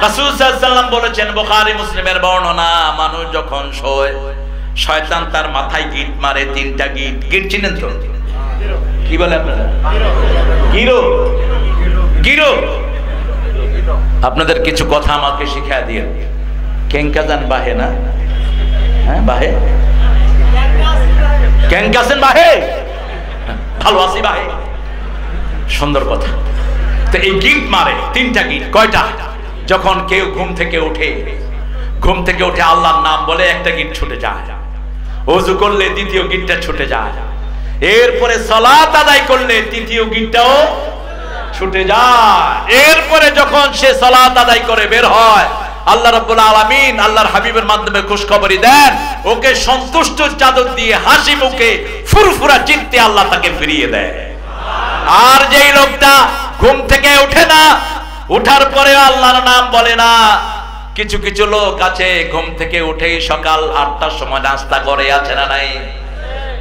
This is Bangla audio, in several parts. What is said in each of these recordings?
রাসূল সাল্লাল্লাহু আলাইহি ওয়াসাল্লাম বলেছেন, বুখারী মুসলিমের বর্ণনা, মানুষ যখন শোয় শয়তান তার মাথায় গিট মারে, 3টা গিট। গিট চিনেন তো? কি বলে আপনারা? গিরো। গিরো। আপনাদের কিছু কথা আমাকে শিখিয়ে দিয়ে। কেঙ্কাজান বাহে না? হ্যাঁ বাহে। কেঙ্কাসেন বাহে। ভালো আছি বাহে। সুন্দর কথা। তো এই গিট মারে, 3টা গিট। কয়টা? যখন কেউ ঘুম থেকে উঠে আল্লাহর নাম বলে, একটা গিট ছুটে যায়। ওযু করলে দ্বিতীয় গিটটা ছুটে যায়। এরপরে সালাত আদায় করলে তৃতীয় গিটটাও ছুটে যায়। এরপরে যখন সে সালাত আদায় করে বের হয়, আল্লাহ রাব্বুল আলামিন আল্লাহর হাবিবের মাধ্যমে খুশখবরি দেন, ওকে সন্তুষ্ট চাদর দিয়ে হাসি মুখে ফুরফুরা চিত্তে আল্লাহ তাকে ফিরিয়ে দেয়। আর যেই লোকটা ঘুম থেকে ওঠে না, ওঠার পরে আল্লাহর নাম বলে না, কিছু কিছু লোক আছে ঘুম থেকে উঠেই সকাল 8টার সময় নাস্তা করে, আছে না নাই?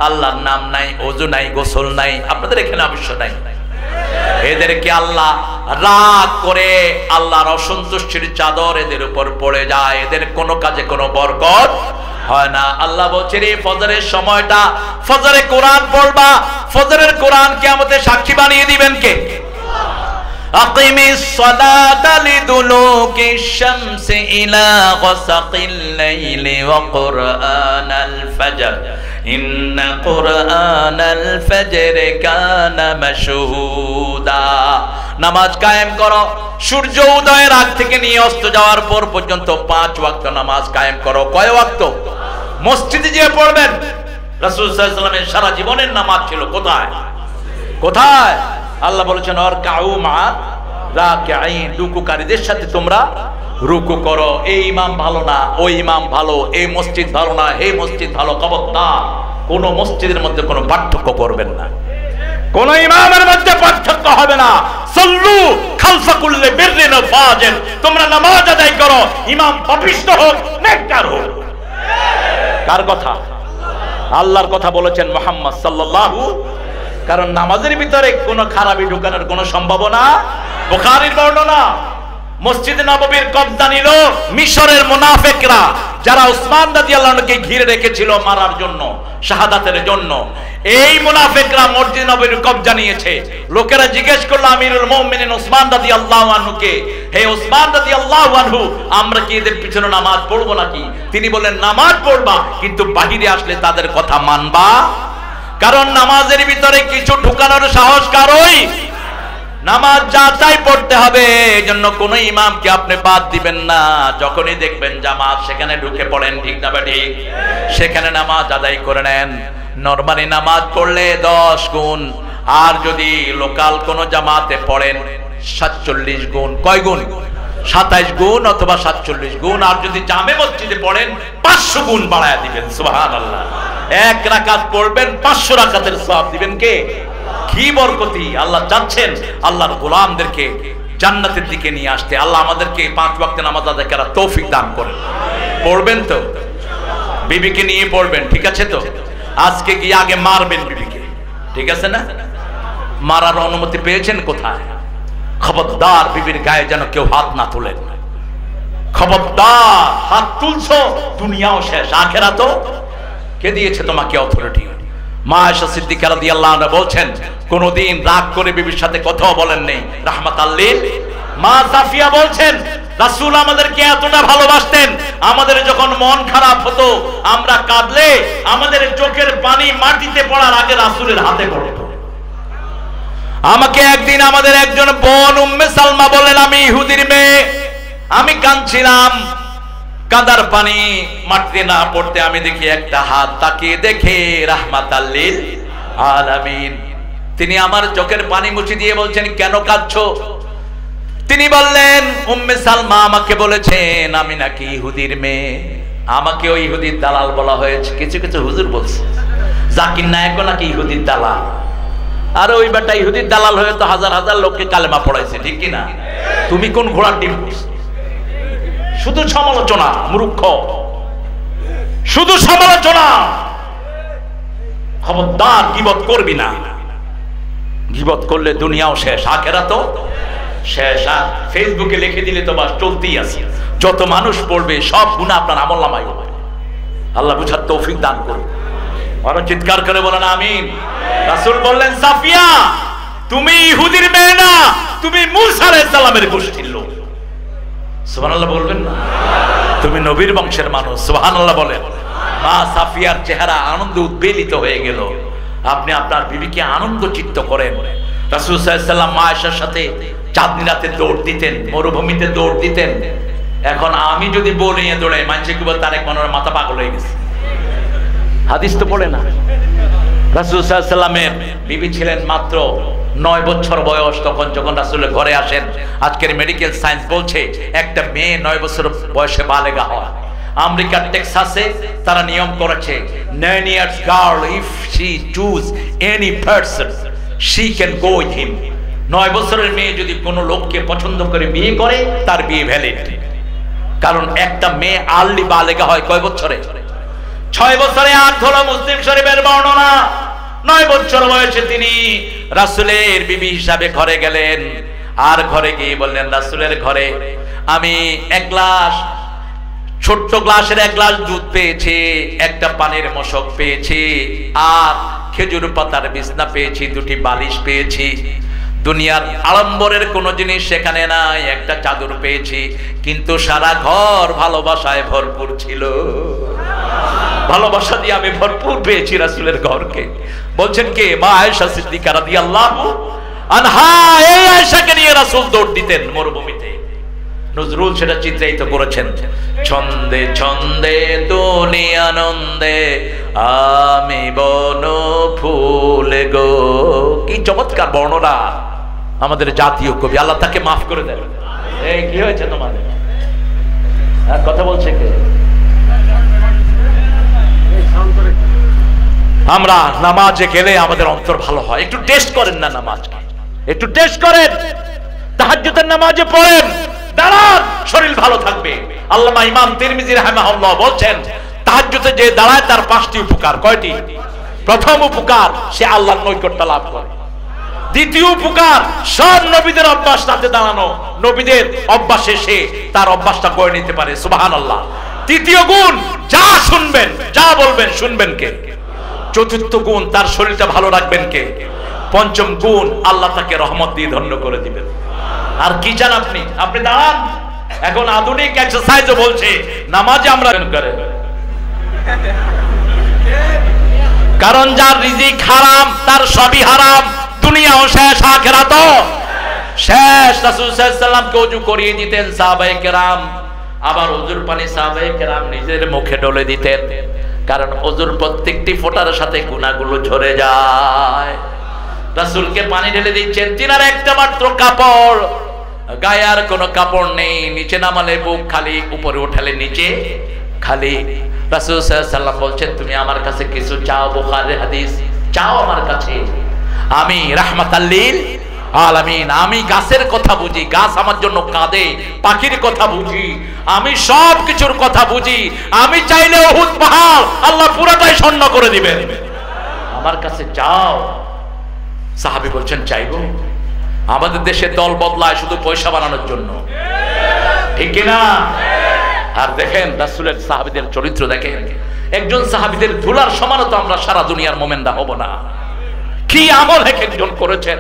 আল্লাহর নাম নাই, ওযু নাই, গোসল নাই। আপনাদের এখানে অবশ্য নাই। এদেরকে আল্লাহ রাগ করে, আল্লাহর অসন্তুষ্টির চাদর এদের উপর পড়ে যায়। এদের কোনো কাজে কোনো বরকত হয় না। আল্লাহ বলছেন, এই ফজরের সময়টা, ফজরে কোরআন পড়বা। ফজরের কোরআন কিয়ামতে সাক্ষী বানিয়ে দিবেন কে? আকিমিস সালাতা লিদুলুকিশ শামসি ইলা গাসাকিল লাইলি ওয়া কুরআনাল ফাজর ইন্না কুরআনাল ফাজরি কানা মাশহুদা। নামাজ কায়েম করো, সূর্য উদয়ের আগ থেকে নিয়ে অস্ত যাওয়ার পর পর্যন্ত 5 ওয়াক্ত নামাজ কায়েম করো। কয় ওয়াক্ত? মসজিদে গিয়ে পড়বেন। রাসূল সাল্লাল্লাহু আলাইহি ওয়াসাল্লামের সারা জীবনের নামাজ ছিল কোথায়? কোথায়? আল্লাহ বলেছেন, অরকাউ মা রাকিঈন, রুকুকারীদের সাথে তোমরা রুকু করো। এই ইমাম ভালো না, ওই ইমাম ভালো, এই মসজিদ ভালো না, এই মসজিদ ভালো। খবরদার, কোন মসজিদের মধ্যে কোনো পার্থক্য করবেন না, কোন ইমামের মধ্যে পার্থক্য হবে না। সাল্লু খালফা কুল্লি বিররিন ওয়া ফাজির, তোমরা নামাজ আদায় করো, ইমাম পাপিষ্ঠ হোক নেককার হোক। কার কথা? আল্লাহর কথা বলেছেন মুহাম্মদ সাল্লাল্লাহু। কারণ নামাজের ভিতরে কোনো খারাপি ঢুকানোর কোনো সম্ভাবনা। বুখারীর বর্ণনা, মসজিদে নববীর কবজা নিল মিশরের মুনাফিকরা, যারা উসমান রাদিয়াল্লাহু আনহুকে ঘিরে রেখেছিল মারার জন্য, শাহাদাতের জন্য। এই মুনাফিকরা মসজিদ নববীর কবজা নিয়েছে। লোকেরা জিজ্ঞেস করলো আমিরুল মুমিনিন উসমান রাদিয়াল্লাহু আনহুকে, হে উসমান রাদিয়াল্লাহু আনহু, আমরা কি এদের পিছনে নামাজ পড়বো নাকি? তিনি বললেন, নামাজ পড়বা, কিন্তু বাহিরে আসলে তাদের কথা মানবা। কারণ নামাজের ভিতরে কিছু ঢুকানোর সাহস কারোই। নামাজ যা চাই পড়তে হবে, এজন্য কোন ইমামকে আপনি বাদ দিবেন না। যখনই দেখবেন জামাত, সেখানে ঢুকে পড়েন, ঠিক না ঠিক? সেখানে নামাজ আদায় করে নেন। নরমালি নামাজ পড়লে 10 গুণ, আর যদি লোকাল কোন জামাতে পড়েন 47 গুণ। কয় গুণ? 27 গুণ অথবা 47 গুণ। আর যদি জামে মসজিদে পড়েন 500 গুণ বাড়ায় দিবেন। সুবহানাল্লাহ। 1 রাকাত পড়বেন, 500 রাকাতের সওয়াব দিবেন কে? কি বরকতি! আল্লাহ চাচ্ছেন আল্লাহর গোলামদেরকে জান্নাতের দিকে নিয়ে আসতে। আল্লাহ আমাদেরকে 5 ওয়াক্ত নামাজ আদায় করার তৌফিক দান করেন। পড়বেন তো? বিবিকে নিয়ে পড়বেন, ঠিক আছে তো? আজকে গিয়ে আগে মারবেন বিবিকে, ঠিক আছে না? মারার অনুমতি পেয়েছেন কোথায়? খবরদার, বিবির গায়ে যেন কেউ হাত না তোলেন। খবরদার, হাত তুলছো দুনিয়াও শেষ, আখিরাতও। কে দিয়েছে তোমাকে অথরিটি? মা আয়েশা সিদ্দিকা রাদিয়াল্লাহু আনহা বলছেন, কোনদিন রাগ করে বিবির সাথে কথাও বলেন নেই, রাহমাতাল লিল। মা সাফিয়া বলছেন, রাসূল আমাদেরকে এতটা ভালোবাসতেন, আমাদের যখন মন খারাপ হতো, আমরা কাঁদলে আমাদের চোখের পানি মাটিতে পড়ার আগে রাসূলের হাতে পড়তো। আমাকে একদিন আমাদের একজন বোন উম্মে সালমা বলেন, আমি ইহুদির মেয়ে, আমি কাঁদছিলাম, কাঁদার পানি মাটিতে না পড়তে আমি দেখি একটা হাত, তাকিয়ে দেখে রাহমাতাল লিল আলামিন। তিনি আমার চোখের পানি মুছে দিয়ে বলছেন, কেন কাঁদছো? তিনি বললেন, উম্মে সালমা আমাকে বলেছেন আমি নাকি ইহুদির মেয়ে, আমাকে ওই ইহুদির দালাল বলা হয়েছে। কিছু কিছু হুজুর বলছে জাকির নায়েক নাকি ইহুদির দালাল। আর ওই বেটা ইহুদির দালাল হয়ে তো হাজার হাজার লোককে কালেমা পড়াইছে, ঠিক কি না? তুমি কোন ঘোড়ার ডিম? শুধু সমালোচনা, মূর্খ, শুধু সমালোচনা। খবরদার, গীবত করবি না। গীবত করলে দুনিয়াও শেষ, আখিরাতও। শেষ। আর ফেসবুকে লিখে দিলে তো বাস চলতেই আছে, যত মানুষ পড়বে সব গুনাহ আপনার আমলনামায় হবে। আল্লাহ বুঝার তৌফিক দান করুন। আর চিৎকার করে বলেন আমিন। রাসূল বললেন, সাফিয়া তুমি ইহুদির মেয়ে না, তুমি মূসা আলাইহিস সালামের গোষ্ঠীর লোক। সুবহানাল্লাহ বলবেন না? তুমি নবীর বংশের মানুষ। সুবহানাল্লাহ বলেন। মা সাফিয়ার চেহারা আনন্দে উদ্বেলিত হয়ে গেল। আপনি আপনার বিবিকে আনন্দ চিত্ত করেন। রাসূল সাল্লাল্লাহু আলাইহি ওয়াসাল্লাম মা আয়েশার সাথে চাঁদনি রাতে দৌড় দিতেন, মরুভূমিতে দৌড় দিতেন। এখন আমি যদি বউ নিয়ে দৌড়াই, মানুষে কি বলে তারেক মনোর মাথা পাগল হয়ে গেছে। হাদিস তো পড়ে না। রাসূল সাল্লাল্লাহু আলাইহি ওয়াসাল্লামের বিবি ছিলেন মাত্র 9 বছর বয়স। তখন যখন রাসূলের ঘরে আসেন, আজকের মেডিকেল সায়েন্স বলছে একটা মেয়ে 9 বছর বয়সে বালেগা হয়। আমেরিকার টেক্সাসে তারা নিয়ম করেছে 9 years girl if she choose any person she can go with him। 9 বছরের মেয়ে যদি কোনো লোককে পছন্দ করে বিয়ে করে, তার বিয়ে ভ্যালিড। কারণ একটা মেয়ে আর্লি বালেগা হয় কয় বছরে? 6 বছরে। আর হলো মুসলিম শরীফের বর্ণনা, 9 বছর বয়সে তিনি রাসূলের বিবি হিসাবে ঘরে গেলেন। আর ঘরে গিয়ে বললেন, রাসূলের ঘরে আমি এক গ্লাস, ছোট্ট গ্লাসের 1 গ্লাস দুধ পেয়েছি, একটা পানির মশক পেয়েছি, আর খেজুর পাতার বিছনা পেয়েছি, 2টি বালিশ পেয়েছি। দুনিয়ার আড়ম্বরের কোন জিনিস সেখানে নাই, একটা চাদর পেয়েছি, কিন্তু সারা ঘর ভালোবাসায় ভরপুর ছিল। ভালোবাসা দিয়ে আমি ভরপুর পেয়েছি রাসূলের ঘরকে। বলছেন কে? মা আয়েশা সিদ্দিকা রাদিয়াল্লাহু আনহা। এই আয়েশাকে নিয়ে রাসূল দৌড় দিতেন মরুভূমিতে। নজরুল সেটা চিত্রায়িত করেছেন, ছন্দে ছন্দে দোলে আনন্দে আমি বন ফুল গো। কি চমৎকার বর্ণনা আমাদের জাতীয় কবি, আল্লাহ তাকে মাফ করে দেন। এই কি হয়েছে তোমাদের? কথা বলছে কে? আমরা নামাজে গেলে আমাদের অন্তর ভালো হয়। একটু টেস্ট করেন না নামাজকে, একটু টেস্ট করেন। তাহাজ্জুদের নামাজে পড়েন, দাঁড়ান, শরীর ভালো থাকবে। আল্লামা ইমাম তিরমিজি রাহিমাহুল্লাহ বলছেন, তাহাজ্জুদে যে দাঁড়ায় তার 5টি উপকার। কয়টি? প্রথম উপকার, সে আল্লাহর নৈকট্য লাভ করে। দ্বিতীয় উপকার, সব নবীদের অভ্যাস রাতে দাঁড়ানো, নবীদের অভ্যাসে সে তার অভ্যাসটা গড়ে নিতে পারে। সুবহানাল্লাহ। তৃতীয় গুণ, যা শুনবেন, যা বলবেন শুনবেন কে? চতুর্থ গুণ, তার শরীরটা ভালো রাখবেন কে? পঞ্চম গুণ, আল্লাহ তাকে রহমত দিয়ে ধন্য করে দিবেন। আর কি চান আপনি? আপনি দাঁড়ান। এখন আধুনিক এক্সারসাইজও বলছে নামাজে আমরা করে, কারণ যার রিজিক হারাম তার সবই হারাম, দুনিয়াও শেষ আখিরাতও শেষ। রাসূল সাল্লাল্লাহু আলাইহি ওয়াসাল্লামকে ওযু করিয়ে দিতেন সাহাবায়ে কেরাম, আবার ওযুর পানি সাহাবায়ে কেরাম নিজের মুখে ঢেলে দিতেন, কারণ ওযুর প্রত্যেকটি ফোঁটার সাথে গুনাহগুলো ঝরে যায়। রাসূলকে পানি ঢেলে দিচ্ছেন, তিনার একটা মাত্র কাপড়, গায়ে আর কোনো কাপড় নেই, নিচে নামালে বুক খালি, উপরে উঠালে নিচে খালি। রাসূল সাল্লাল্লাহু আলাইহি ওয়াসাল্লাম বলছেন, তুমি আমার কাছে কিছু চাও? বুখারীর হাদিস, চাও আমার কাছে, আমি রাহমাতাল লিল আলামিন, আমি গাছের কথা বুঝি, গাছ আমার জন্য কাঁদে, পাখির কথা বুঝি, আমি সব কিছুর কথা বুঝি। আমি চাইলে উহুদ পাহাড় আল্লাহ পুরোটাই স্বর্ণ করে দিবেন, আমার কাছে চাও। সাহাবী বলছেন, চাইবো? আমাদের দেশে দল বদলায় শুধু পয়সা বানানোর জন্য, ঠিক কিনা? আর দেখেন রাসূলের সাহাবীদের চরিত্র দেখেন, একজন সাহাবীদের ধুলার সমানও তো আমরা সারা দুনিয়ার মোমেনরা হব না। কি আমল এক একজন করেছেন।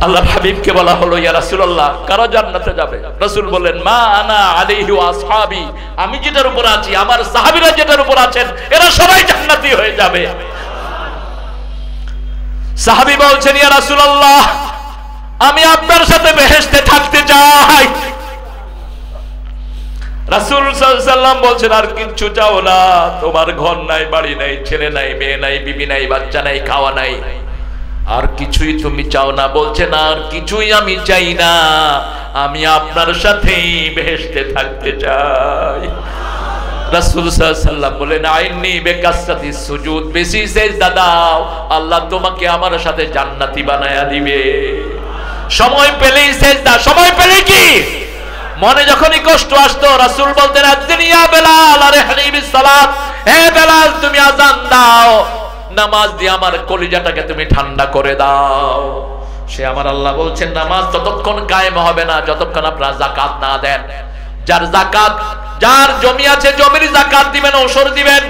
আল্লাহ হাবিবকে বলা হলো, ইয়া রাসূলুল্লাহ, কারা জান্নাতে যাবে? রাসূল বলেন, মা আনা আলাইহি ওয়া আসহাবী, আমি যেটার উপর আছি, আমার সাহাবীরা যেটার উপর আছেন, এরা সবাই জান্নাতি হয়ে যাবে। সাহাবী বলছেন, ইয়া রাসূলুল্লাহ, আমি আপনার সাথে বেহেশতে থাকতে চাই। রাসূল সাল্লাল্লাহু আলাইহি ওয়াসাল্লাম বলছেন, আর কিচ্ছু চাও না? তোমার ঘর নাই, বাড়ি নাই, ছেলে নাই, মেয়ে নাই, বিবি নাই, বাচ্চা নাই, খাওয়া নাই, আর কিছুই তুমি চাও না? বলছেন, আর কিছুই আমি চাই না, আমি আপনার সাথেই বেহেশতে থাকতে চাই। রাসূল সাল্লাল্লাহু আলাইহি ওয়াসাল্লাম বলেন, আইন্নি বিকাসরাতিস সুজুদ, বেশি সিজদা দাও, আল্লাহ তোমাকে আমার সাথে জান্নাতি বানায়া দিবে। সময় পেলেই সিজদা, সময় পেলে কি? মনে যখনই কষ্ট আসতো রাসূল বলতেন, আযনিয়া বেলাল আরে হানিবিস সালাত, হে বেলাল তুমি আযান দাও, নামাজ দিয়ে আমার কলিজাটাকে তুমি ঠান্ডা করে দাও। সে আমার আল্লাহ বলছেন নামাজ ততক্ষণ কায়েম হবে না যতক্ষণ আপনারা যাকাত না দেন। যার যাকাত, যার জমি আছে জমির যাকাত দিবেন, ওসর দিবেন।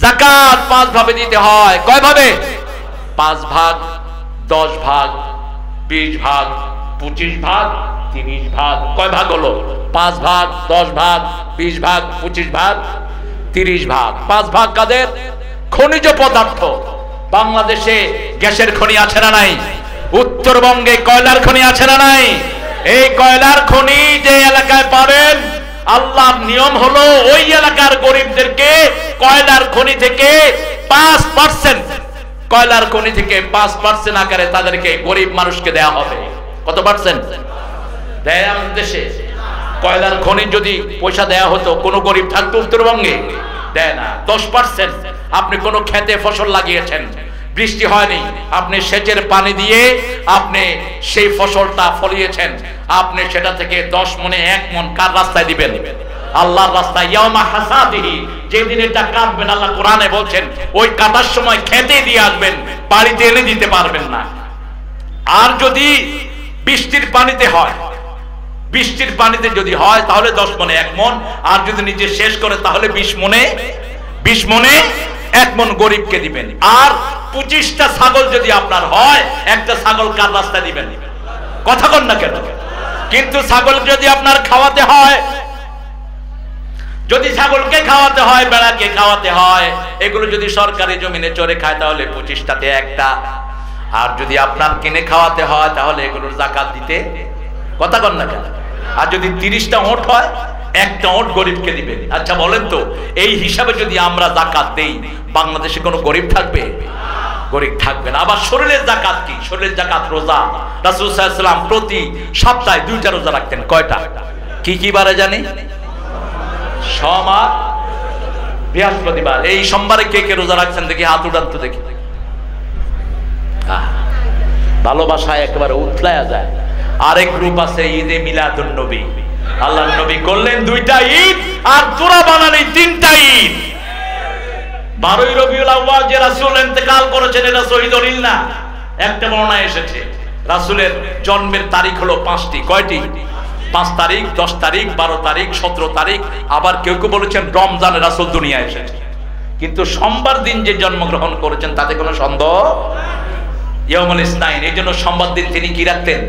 যাকাত 5 ভাবে দিতে হয়। কয় ভাবে? 5 ভাগ, 10 ভাগ, 20 ভাগ, 25 ভাগ, 30 ভাগ। কয় ভাগ হলো? 5 ভাগ, 10 ভাগ, 20 ভাগ, 25 ভাগ, 30 ভাগ। 5 ভাগ কাদের? খনিজ পদার্থ। বাংলাদেশে গ্যাসের খনি আছে না নাই? উত্তরবঙ্গে কয়লার খনি আছে না নাই? এই কয়লার খনি যে এলাকায় পাবেন, আল্লাহর নিয়ম হলো ওই এলাকার গরিবদেরকে কয়লার খনি থেকে 5%, কয়লার খনি থেকে 5% আকারে তাদেরকে গরিব মানুষকে দেয়া হবে। কত পার্সেন্ট দেয় আমাদের দেশে? কয়লার খনি যদি পয়সা দেয়া হতো, কোনো গরিব থাকতো উত্তরবঙ্গে? দেয় না। 10%। আপনি কোনো খেতে ফসল লাগিয়েছেন, বৃষ্টি হয়নি, আপনি সেচের পানি দিয়ে আপনি সেই ফসলটা ফলিয়েছেন, আপনি সেটা থেকে 10 মণে 1 মণ কার রাস্তায় দিবেন? আল্লাহর রাস্তায়। ইয়াউমা হাসাদিহি, যেদিন এটা কাটবেন, আল্লাহ কোরআনে বলছেন ওই কাটার সময় খেতে দিয়ে আসবেন, বাড়িতে এনে দিতে পারবেন না। আর যদি বৃষ্টির পানিতে হয়, বৃষ্টির পানিতে যদি হয় তাহলে 10 মণে 1 মণ, আর যদি নিজে শেষ করে তাহলে 20 মণে 1 মণ গরিবকে দিবেন। আর 25টা ছাগল যদি আপনার হয়, একটা ছাগল কার রাস্তায় দিবেন? কথা বল না কেন? কিন্তু ছাগল যদি আপনার খাওয়াতে হয়, যদি ছাগলকে খাওয়াতে হয়, বেড়াকে খাওয়াতে হয়, এগুলো যদি সরকারি জমিনে চড়ে খায় তাহলে 25টাতে একটা। আর যদি আপনার কিনে খাওয়াতে হয় তাহলে এগুলোর যাকাত দিতে, কথা বল না কেন? আর যদি 30টা ওট হয়, একটা ওট গরিবকে দিবেন। আচ্ছা বলেন তো, এই হিসাবে যদি আমরা যাকাত দেই, বাংলাদেশে কোনো গরিব থাকবে? গরিব থাকবে না। আবার শরীরের যাকাত কি? শরীরের যাকাত রোজা। রাসূল সাল্লাল্লাহু আলাইহি ওয়াসাল্লাম প্রতি সপ্তাহে 2টা রোজা রাখতেন। কয়টা? কি কি বারে জানি? সোমবার, বৃহস্পতিবার। এই সোমবারে কে কে রোজা রাখছেন দেখি, হাত উঠান তো দেখি। ভালোবাসায় একেবারে উতলায়া যায়। আরেক গ্রুপ আছে ঈদে মিলাদুন নবী, আল্লাহর নবী করলেন 2টা ঈদ, আর তোরা বানালি 3টা ঈদ। 12ই রবিউল আউয়াল যে রাসূল ইন্তেকাল করেছেন, এটা শহীদুল ঈদ না? একটা বর্ণনা এসেছে রাসূলের জন্মের তারিখ হলো 5টি। কয়টি? 5 তারিখ, 10 তারিখ, 12 তারিখ, 17 তারিখ। আবার কেউ কেউ বলেছেন রমজানে রাসূল দুনিয়ায় এসেছে। কিন্তু সোমবার দিন যে জন্মগ্রহণ করেছেন তাতে কোনো সন্দেহ ইয়াউমুল ইসনাইন। এই জন্য সোমবার দিন তিনি কি রাখতেন?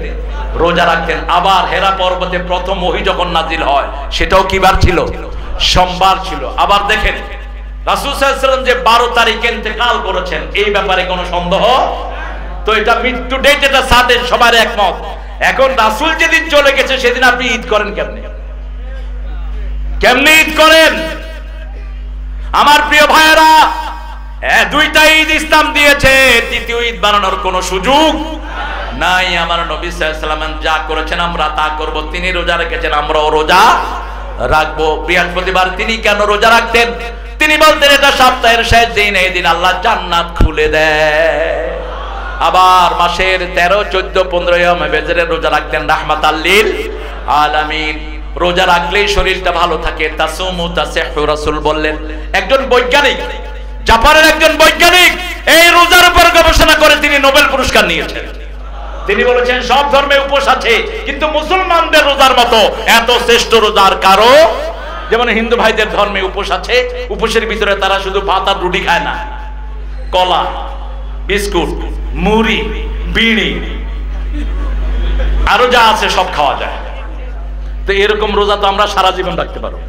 রোজা রাখতেন। আবার হেরা পর্বতে প্রথম ওহী যখন নাজিল হয়, সেটাও কি বার ছিল? সোমবার ছিল। আবার দেখেন রাসূল সাল্লাল্লাহু আলাইহি ওয়াসাল্লাম যে 12 তারিখে ইন্তেকাল করেছেন, এই ব্যাপারে কোনো সন্দেহ? তো এটা মৃত্যু ডেট, এটা সাথে সবার একমত। এখন রাসূল যেদিন চলে গেছে সেদিন আপনি ঈদ করেন কেমনে? কেমনে ঈদ করেন? আমার প্রিয় ভাইয়েরা, 2টা ঈদ ইসলাম দিয়েছে, তৃতীয় ঈদ বানানোর কোনো সুযোগ নাই। আমার নবী সাল্লাল্লাহু আলাইহি ওয়াসাল্লাম যা করেছেন আমরা তা করব। তিনি রোজা রেখেছেন, আমরাও রোজা রাখবো। বৃহস্পতিবার তিনি কেন রোজা রাখতেন? তিনি বলতেন এটা সপ্তাহের শেষ দিন, এই দিন আল্লাহ জান্নাত খুলে দেয়। আবার মাসের 13, 14, 15 ইয়ামে বেজরে রোজা রাখতেন রাহমাতাল লিল আলামিন। রোজা রাখলেই শরীরটা ভালো থাকে। তাসুমু তাসিহু, রাসূল বললেন। একজন বৈজ্ঞানিক, জাপানের একজন বৈজ্ঞানিক এই রোজার উপর গবেষণা করে তিনি নোবেল পুরস্কার নিয়েছেন। তিনি বলেছেন সব ধর্মে উপোস আছে, কিন্তু মুসলমানদের রোজার মতো এত শ্রেষ্ঠ রোজার কারো। যেমন হিন্দু ভাইদের ধর্মে উপোস আছে, উপোসের ভিতরে তারা শুধু ভাত আর রুটি খায় না, কলা, বিস্কুট, মুড়ি, বিড়ি, আরো যা আছে সব খাওয়া যায়। তো এরকম রোজা তো আমরা সারা জীবন রাখতে পারবো।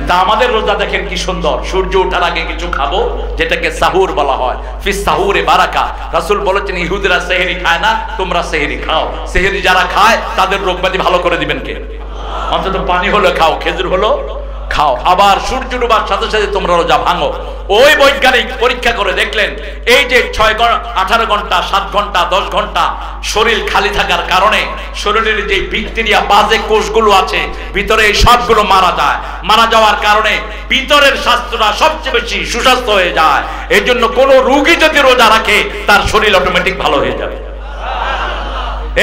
তা আমাদের রোজা দেখেন কি সুন্দর। সূর্য ওঠার আগে কিছু খাবো, যেটাকে সাহুর বলা হয়। ফিস সাহুরে বারাকা। রাসূল বলেছেন ইহুদিরা সেহরি খায় না, তোমরা সেহরি খাও। সেহরি যারা খায় তাদের রোগব্যাধি ভালো করে দিবেন কে? অন্তত পানি হলো খাও, খেজুর হলো খাও। আবার সূর্য ডোবার সাথে সাথে তোমরা রোজা ভাঙো। ওই বৈজ্ঞানিক পরীক্ষা করে দেখলেন এই যে 18 ঘন্টা, 7 ঘন্টা, 10 ঘন্টা শরীর খালি থাকার কারণে শরীরের যে ব্যাকটেরিয়া, বাজে কোষগুলো আছে ভিতরে, এই সবগুলো মারা যায়। মারা যাওয়ার কারণে ভিতরের স্বাস্থ্যটা সবচেয়ে বেশি সুস্বাস্থ্য হয়ে যায়। এর জন্য কোনো রোগী যদি রোজা রাখে তার শরীর অটোমেটিক ভালো হয়ে যাবে।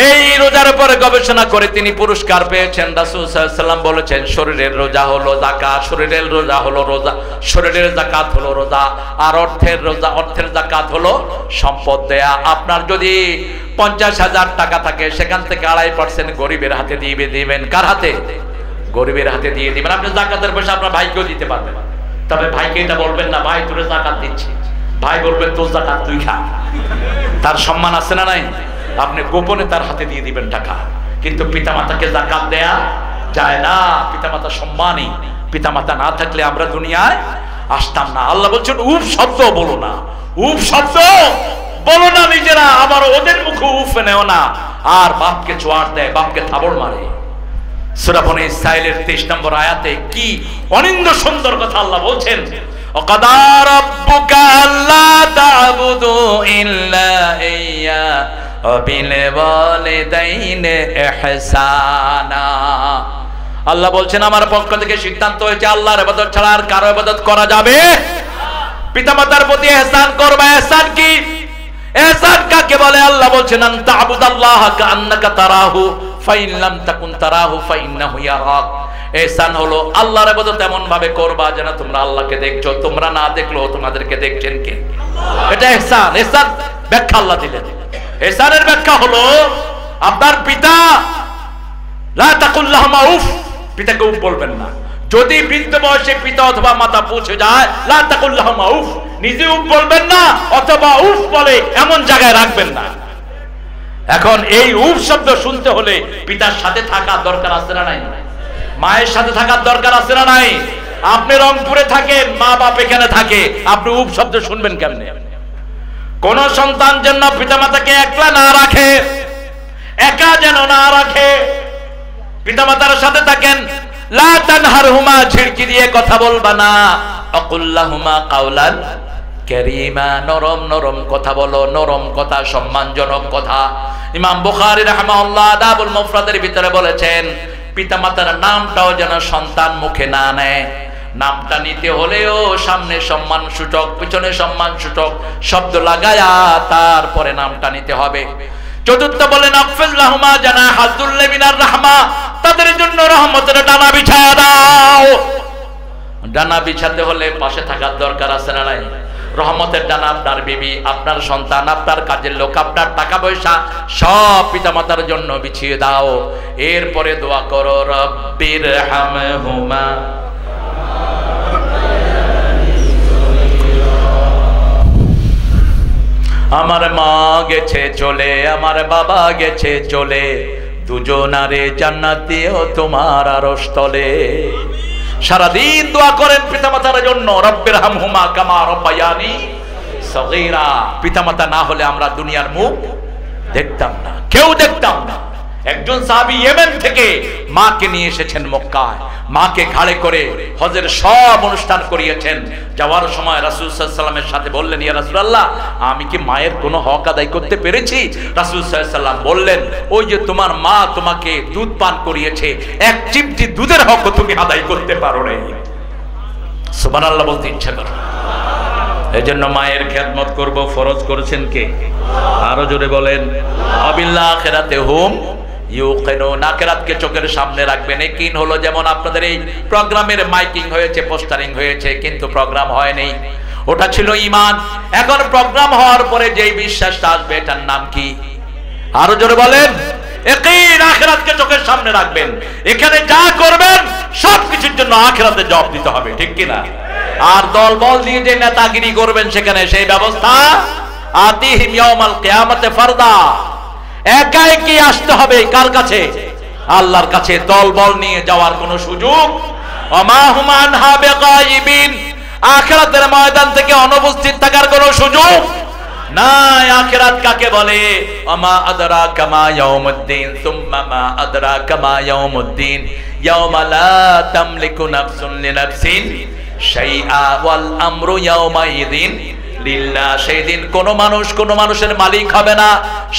এই রোজার উপরে গবেষণা করে তিনি পুরস্কার পেয়েছেন। রাসূল সাল্লাল্লাহু আলাইহি ওয়াসাল্লাম বলেছেন, শরীরের রোজা হলো যাকাত, শরীরের রোজা হলো রোজা, শরীরের যাকাত হলো রোজা, আর অর্থের রোজা, অর্থের যাকাত হলো সম্পদ দেয়া। আপনার যদি 50,000 টাকা থাকে, সেখান থেকে 2.5% গরিবের হাতে দিয়ে দিবেন। কার হাতে? গরিবের হাতে দিয়ে দিবেন। আপনি যাকাতের পয়সা আপনার ভাইকেও দিতে পারবেন, তবে ভাইকে এটা বলবেন না, ভাই তোরে যাকাত দিচ্ছি। ভাই বলবেন তোর যাকাত তুই খা। তার সম্মান আছে না নাই? আপনি গোপনে তার হাতে দিয়ে দিবেন টাকা। কিন্তু পিতামাতাকে যাকাত দেয়া যায় না। পিতামাতা সম্মানী। পিতামাতা না থাকলে আমরা দুনিয়ায় আসতাম না। আল্লাহ বলছেন উফ শব্দ বলো না, উফ শব্দ বলো না নিজেরা, আবার ওদের মুখে উফ নেও না। আর বাপকে চোয়ার দেয়, বাপকে থাবড় মারে। সূরা বনী ইসরাঈলের 23 নম্বর আয়াতে কি অনিন্দ সুন্দর কথা আল্লাহ বলছেন, ওয়াকাদা রাব্বুকা আল্লা তা'বুদু ইল্লা ইয়্যা ওয়া বিল ওয়ালিদাইনি ইহসানা। আল্লাহ বলছেন আমার পক্ষ থেকে সিদ্ধান্ত হয়েছে আল্লাহর ইবাদত ছাড়া আর কারো ইবাদত করা যাবে না। পিতামাতার প্রতি ইহসান করবে। ইহসান কি? ইহসান কাকে বলে? আল্লাহ বলছেন আন তা'বুদাল্লাহা কাআন্নাকা তারাহু ফাইন লাম তাকুন তারাহু ফাইন্নাহু ইয়ারাক। ইহসান হলো আল্লাহর ইবাদত এমন ভাবে করবা যেন তোমরা আল্লাহকে দেখছো, তোমরা না দেখলেও তোমাদেরকে দেখছেন কে? এটা ইহসান। ইহসান ব্যাখ্যা আল্লাহ দিলেন। ইহসানের ব্যাখ্যা হলো আপনার পিতা, লা তাকুল লাহুমা উফ, পিতাকে উফ বলবেন না। যদি বৃদ্ধ বয়সে পিতা অথবা মাতা পৌঁছে যায়, লা তাকুল লাহুমা উফ, নিজে উফ বলবেন না, অথবা উফ বলে এমন জায়গায় রাখবেন না। এখন এই উফ শব্দ শুনতে হলে পিতার সাথে থাকার দরকার আছে না নাই? মায়ের সাথে থাকার দরকার আছে না নাই? আপনি রংপুরে থাকেন, মা বাপ এখানে থাকে, আপনি উফ শব্দ শুনবেন কেমনে? কোন সন্তান যেন পিতামাতাকে একলা না রাখে, একা যেন না রাখে, পিতামাতার সাথে থাকেন। লা তানহারহুমা, ঝিড়কি দিয়ে কথা বলবা না। আকুল্লাহুমা কাওলান কারীমা, নরম নরম কথা বলো, নরম কথা, সম্মানজনক কথা। ইমাম বুখারী রাহিমাহুল্লাহ আদাবুল মুফরাদের ভিতরে বলেছেন, পিতামাতার নামটাও যেন সন্তান মুখে না নেয়। নামটা নিতে হলেও সামনে সম্মান সূচক, পিছনে সম্মান সূচক শব্দ লাগায়া তারপরে নামটা নিতে হবে। চতুর্থ বলেন আফিজ লাহুমা জানাহা যুল্লি মিনার রাহমা, তাদের জন্য রহমতের ডানা বিছায়া দাও। ডানা বিছাতে হলে পাশে থাকার দরকার আছে না নাই? রহমতের ডানা আপনার বিবি, আপনার সন্তান, আপনার কাজের লোক, আপনার টাকা পয়সা সব পিতামাতার জন্য বিছিয়ে দাও। এরপরে দোয়া করো রব্বির হামহুমা। আমার মা গেছে চলে, আমার বাবা গেছে চলে, দুজনারে জান্নাত দিও তোমার আরশ তলে। সারাদিন দোয়া করেন পিতামাতার জন্য, রব্বির হামহুমা কামা রাব্বায়ানি সগীরা। পিতামাতা না হলে আমরা দুনিয়ার মুখ দেখতাম না, কেউ দেখতাম না। একজন সাহাবী ইয়েমেন থেকে মাকে নিয়ে এসেছেন মক্কায়, মাকে ঘাড়ে করে হজের সব অনুষ্ঠান করিয়েছেন। যাওয়ার সময় রাসূল সাল্লাল্লাহু আলাইহি ওয়াসাল্লামের সাথে বললেন, ইয়া রাসূলুল্লাহ, আমি কি মায়ের কোনো হক আদায় করতে পেরেছি? রাসূল সাল্লাল্লাহু আলাইহি ওয়াসাল্লাম বললেন, ওই যে তোমার মা তোমাকে দুধ পান করিয়েছে, এক চিমটি দুধের হক তুমি আদায় করতে পারো নাই। সুবহানাল্লাহ বলতে ইচ্ছা করে। এজন্য মায়ের খেদমত করব, ফরজ করেছেন কে? আরো জোরে বলেন। আবিল্লাহ আখিরাতে হুম ইউকিনুন, আখিরাতকে চোখের সামনে রাখবেন। একিন হলো যেমন আপনাদের এই প্রোগ্রামের মাইকিং হয়েছে, পোস্টারিং হয়েছে, কিন্তু প্রোগ্রাম হয়নি, ওটা ছিল ঈমান। এখন প্রোগ্রাম হওয়ার পরে যেই বিশ্বাসটা আসবে এটার নাম কি? আরো জোরে বলেন। একিন, আখিরাতকে চোখের সামনে রাখবেন। এখানে যা করবেন সবকিছুর জন্য আখিরাতে জবাব দিতে হবে, ঠিক কি না? আর দল বল দিয়ে যে নেতাগিরি করবেন সেখানে সেই ব্যবস্থা আতিহিম ইয়াউমাল কিয়ামাতে ফারদা, একাই কি আসতে হবে কার কাছে? আল্লাহর কাছে। দল বল নিয়ে যাওয়ার কোনো সুযোগ, ওমা হুম আনহা বিগাইবিন, আখিরাতের ময়দান থেকে অনুপস্থিত থাকার কোনো সুযোগ নাই। আখিরাত কাকে বলে? ওমা আদরাকা মা ইয়াউমুদ্দিন সুম্মা মা আদরাকা মা ইয়াউমুদ্দিন ইয়াউমা লা তামলিকু নাফসুন লিনাফসিন শাইআ ওয়াল আমরু ইয়াউমাইযিন লিল্লাহ। সেই দিন কোন মানুষ কোন মানুষের মালিক হবে না,